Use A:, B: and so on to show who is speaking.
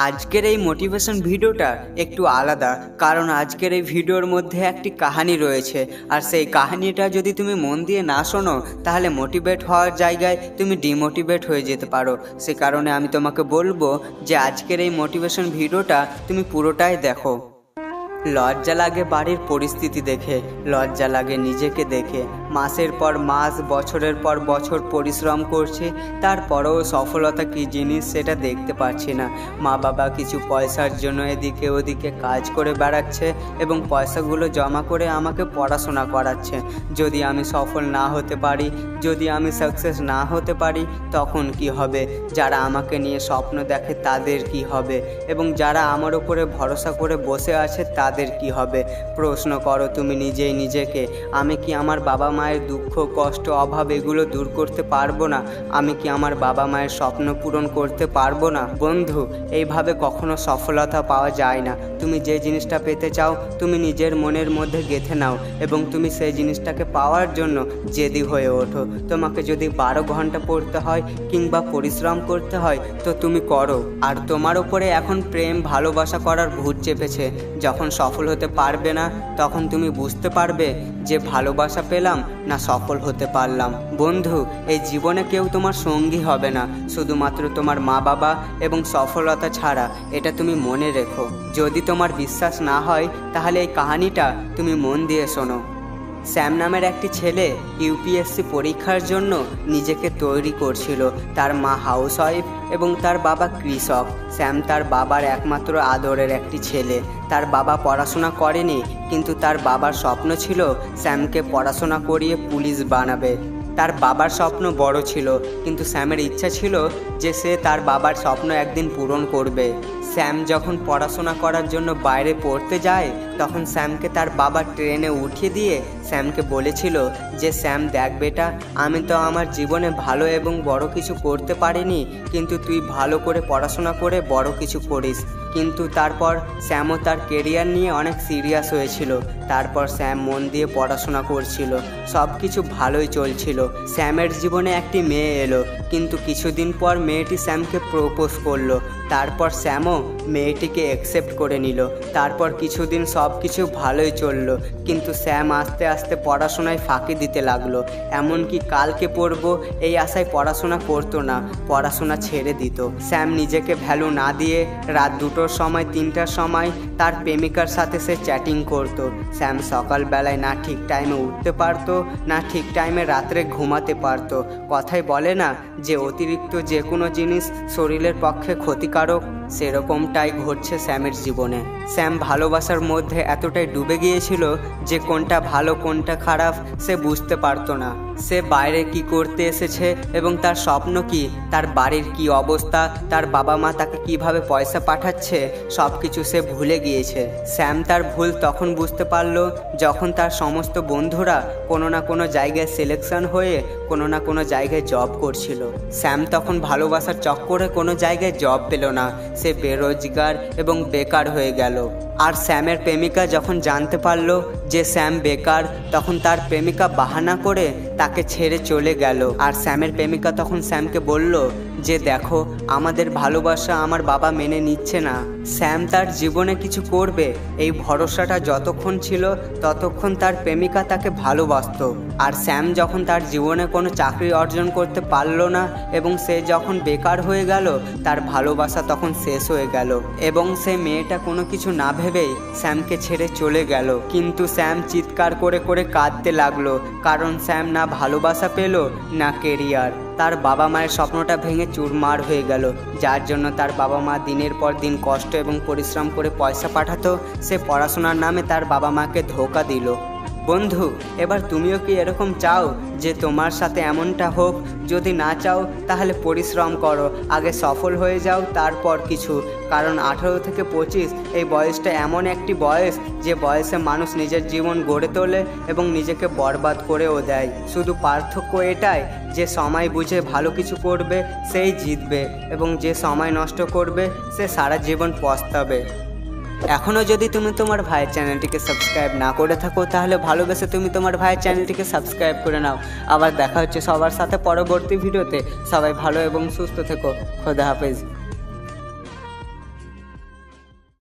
A: আজকের এই মোটিভেশন ভিডিওটা একটু আলাদা, কারণ আজকের এই ভিডিওর মধ্যে একটি কাহিনী রয়েছে। আর সেই কাহিনীটা যদি তুমি মন দিয়ে না শোনো তাহলে মোটিভেট হওয়ার জায়গায় তুমি ডিমোটিভেট হয়ে যেতে পারো। সে কারণে আমি তোমাকে বলবো যে আজকের এই মোটিভেশন ভিডিওটা তুমি পুরোটাই দেখো। লজ্জা লাগে বাড়ির পরিস্থিতি দেখে, লজ্জা লাগে নিজেকে দেখে। মাসের পর মাস, বছরের পর বছর পরিশ্রম করছি, তারপরেও সফলতা কী জিনিস সেটা দেখতে পাচ্ছি না। মা বাবা কিছু পয়সার জন্য এদিকে ওদিকে কাজ করে বেড়াচ্ছে এবং পয়সাগুলো জমা করে আমাকে পড়াশোনা করাচ্ছে। যদি আমি সফল না হতে পারি, যদি আমি সাকসেস না হতে পারি, তখন কি হবে? যারা আমাকে নিয়ে স্বপ্ন দেখে তাদের কি হবে? এবং যারা আমার উপরে ভরসা করে বসে আছে তাদের কি হবে? প্রশ্ন করো তুমি নিজেই নিজেকে। আমি কি আমার বাবা মায়ের দুঃখ, কষ্ট, অভাব এগুলো দূর করতে পারবো না? আমি কি আমার বাবা মায়ের স্বপ্ন পূরণ করতে পারবো না? বন্ধু, এইভাবে কখনো সফলতা পাওয়া যায় না। তুমি যে জিনিসটা পেতে চাও তুমি নিজের মনের মধ্যে গেঁথে নাও এবং তুমি সেই জিনিসটাকে পাওয়ার জন্য জেদি হয়ে ওঠো। তোমাকে যদি 12 ঘন্টা পড়তে হয় কিংবা পরিশ্রম করতে হয় তো তুমি করো। আর তোমার উপরে এখন প্রেম ভালোবাসা করার ভূত চেপেছে। যখন সফল হতে পারবে না তখন তুমি বুঝতে পারবে যে ভালোবাসা পেলাম না সফল হতে পারলাম। বন্ধু, এই জীবনে কেউ তোমার সঙ্গী হবে না, শুধুমাত্র তোমার মা বাবা এবং সফলতা ছাড়া। এটা তুমি মনে রেখো। যদি তোমার বিশ্বাস না হয় তাহলে এই কাহিনীটা তুমি মন দিয়ে শোনো। স্যাম নামের একটি ছেলে ইউপিএসসি পরীক্ষার জন্য নিজেকে তৈরি করছিল। তার মা হাউসওয়াইফ এবং তার বাবা কৃষক। স্যাম তার বাবার একমাত্র আদরের একটি ছেলে। তার বাবা পড়াশোনা করেনি, কিন্তু তার বাবার স্বপ্ন ছিল স্যামকে পড়াশোনা করিয়ে পুলিশ বানাবে। তার বাবার স্বপ্ন বড় ছিল, কিন্তু স্যামের ইচ্ছা ছিল যে সে তার বাবার স্বপ্ন একদিন পূরণ করবে। স্যাম যখন পড়াশোনা করার জন্য বাইরে পড়তে যায় তখন স্যামকে তার বাবা ট্রেনে উঠিয়ে দিয়ে স্যামকে বলেছিল যে স্যাম দেখ বেটা, আমি তো আমার জীবনে ভালো এবং বড় কিছু করতে পারিনি, কিন্তু তুই ভালো করে পড়াশোনা করে বড় কিছু করিস। কিন্তু তারপর স্যামও তার কেরিয়ার নিয়ে অনেক সিরিয়াস হয়েছিল। তারপর স্যাম মন দিয়ে পড়াশোনা করছিল, সব কিছু ভালোই চলছিল। স্যামের জীবনে একটি মেয়ে এলো, কিন্তু কিছুদিন পর মেয়েটি স্যামকে প্রপোজ করলো। তারপর স্যামও মেয়েটিকে অ্যাকসেপ্ট করে নিল। তারপর কিছুদিন সব কিছু ভালোই চললো, কিন্তু স্যাম আস্তে আস্তে পড়াশোনায় ফাঁকি দিতে লাগলো। এমনকি কালকে পড়বো এই আশায় পড়াশোনা করতো না, পড়াশোনা ছেড়ে দিত। স্যাম নিজেকে ভ্যালু না দিয়ে রাত 2টোর সময় 3টার সময় তার প্রেমিকার সাথে সে চ্যাটিং করতো। স্যাম সকালবেলায় না ঠিক টাইমে উঠতে পারতো, না ঠিক টাইমে রাত্রে ঘুমাতে পারতো। কথাই বলে না যে অতিরিক্ত যে কোনো জিনিস শরীরের পক্ষে ক্ষতিকারক, সেরকমটাই ঘটছে স্যামের জীবনে। স্যাম ভালোবাসার মধ্যে এতটাই ডুবে গিয়েছিল যে কোনটা ভালো কোনটা খারাপ সে বুঝতে পারতো না। সে বাইরে কি করতে এসেছে এবং তার স্বপ্ন কি, তার বাড়ির কি অবস্থা, তার বাবা মা তাকে কিভাবে পয়সা পাঠাচ্ছে, সব কিছু সে ভুলে গিয়েছে। স্যাম তার ভুল তখন বুঝতে পারলো যখন তার সমস্ত বন্ধুরা কোনো না কোনো জায়গায় সিলেকশন হয়ে কোনো না কোনো জায়গায় জব করছিল। স্যাম তখন ভালোবাসার চক্করে কোনো জায়গায় জব পেল না, সে বেরোজগার এবং বেকার হয়ে গেল। আর স্যামের প্রেমিকা যখন জানতে পারলো যে স্যাম বেকার, তখন তার প্রেমিকা বাহানা করে তাকে ছেড়ে চলে গেল। আর স্যামের প্রেমিকা তখন স্যামকে বলল যে দেখো, আমাদের ভালোবাসা আমার বাবা মেনে নিচ্ছে না। স্যাম তার জীবনে কিছু করবে এই ভরসাটা যতক্ষণ ছিল ততক্ষণ তার প্রেমিকা তাকে ভালোবাসত। আর স্যাম যখন তার জীবনে কোনো চাকরি অর্জন করতে পারল না এবং সে যখন বেকার হয়ে গেল, তার ভালোবাসা তখন শেষ হয়ে গেল এবং সে মেয়েটা কোনো কিছু না ভেবেই স্যামকে ছেড়ে চলে গেল। কিন্তু স্যাম চিৎকার করে করে কাঁদতে লাগলো, কারণ স্যাম না ভালোবাসা পেল না কেরিয়ার। তার বাবা মায়ের স্বপ্নটা ভেঙে চুরমার হয়ে গেল, যার জন্য তার বাবা মা দিনের পর দিন কষ্ট এবং পরিশ্রম করে পয়সা পাঠাতো, সে পড়াশোনার নামে তার বাবা মাকে ধোঁকা দিল। বন্ধু, এবার তুমিও কি এরকম চাও যে তোমার সাথে এমনটা হোক? যদি না চাও তাহলে পরিশ্রম করো, আগে সফল হয়ে যাও তারপর কিছু। কারণ 18 থেকে 25 এই বয়সটা এমন একটি বয়স যে বয়সে মানুষ নিজের জীবন গড়ে তোলে এবং নিজেকে বরবাদ করেও দেয়। শুধু পার্থক্য এটাই যে সময় বুঝে ভালো কিছু করবে সেই জিতবে এবং যে সময় নষ্ট করবে সে সারা জীবন পস্তাবে। এখনও যদি তুমি তোমার ভাইয়ের চ্যানেলটিকে সাবস্ক্রাইব না করে থাকো তাহলে ভালোবেসে তুমি তোমার ভাইয়ের চ্যানেলটিকে সাবস্ক্রাইব করে নাও। আবার দেখা হচ্ছে সবার সাথে পরবর্তী ভিডিওতে। সবাই ভালো এবং সুস্থ থেকো। খোদা হাফেজ।